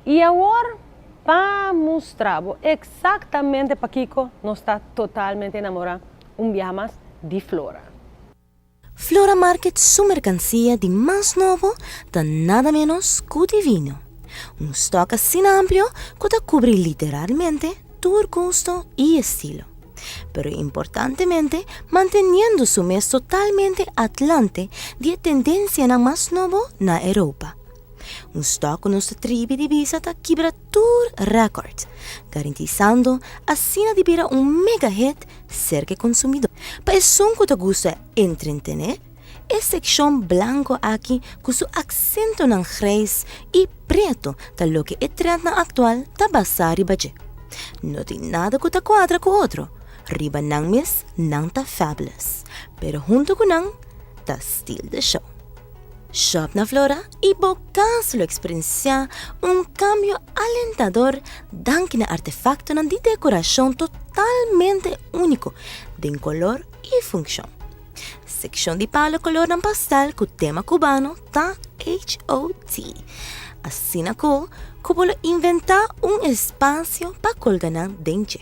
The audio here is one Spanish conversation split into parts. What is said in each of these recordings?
E agora, para mostrar exatamente para Kiko, nós está totalmente enamorado, viaje mais de Flora. Flora market su mercancía de más novo da nada menos que divino. Un stock así amplio que te cubre literalmente tu gusto y estilo. Pero importantemente manteniendo su mes totalmente atlante de tendencia na más novo na Europa. Un stock con nuestra tribu divisa ta quebra tour records, garantizando así na dibira un mega hit cerca consumidor. Pa eso que te gusta entretener, es sección blanco aquí con su acento en gris y preto ta lo que es trend actual ta basar y baje. No tiene nada que te cuadra con otro. Riba nang mis, nang ta fabulous. Pero junto con nang, ta still the show. Shop na Flora y bocas lo experiencia un cambio alentador dan que na artefacto de decoración totalmente único de color y función. Sección de palo color en pastel con tema cubano ta HOT. Así na cool, como lo inventa un espacio para colgar dentro.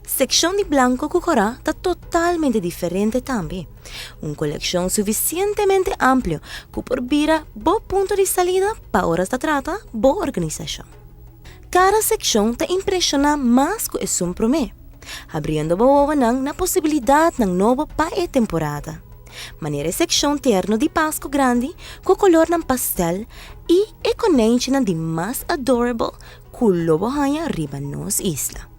Sección de blanco cucorá está totalmente diferente también. Una colección suficientemente amplio que porvira bo punto de salida para horas de trata, bo organización. Cada sección te impresiona más que es un promé, abriendo bo na posibilidad ng novo pa e temporada. Maneira sección terno de pasco grande com color ng pastel e econente na de más adorable com lobo hanya riba nos isla.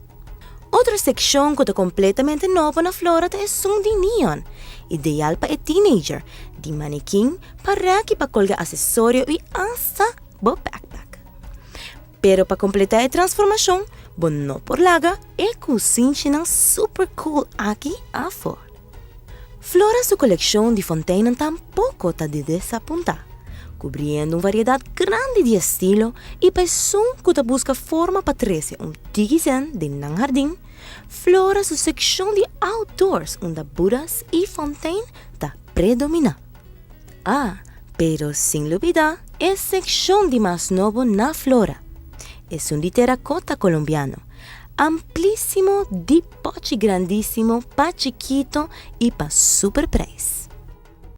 Otra sección que está completamente nueva na Flora es un de neon, ideal para el teenager, de manequín para que para colgar accesorio y hasta bo backpack. Pero para completar la transformación, no por laga, el cocinche super cool aquí afuera. Flora su colección de fontaine tampoco está de desapuntar, cubriendo una variedad grande de estilo y persona que busca forma para traer un tigizen de nan jardín. Flora su sección de outdoors, donde Budas y fontaine está predomina. Pero sin olvidar, es sección de más nuevo na Flora. Es un de terracota colombiano, amplísimo, de poche grandísimo, pa chiquito y pa super price.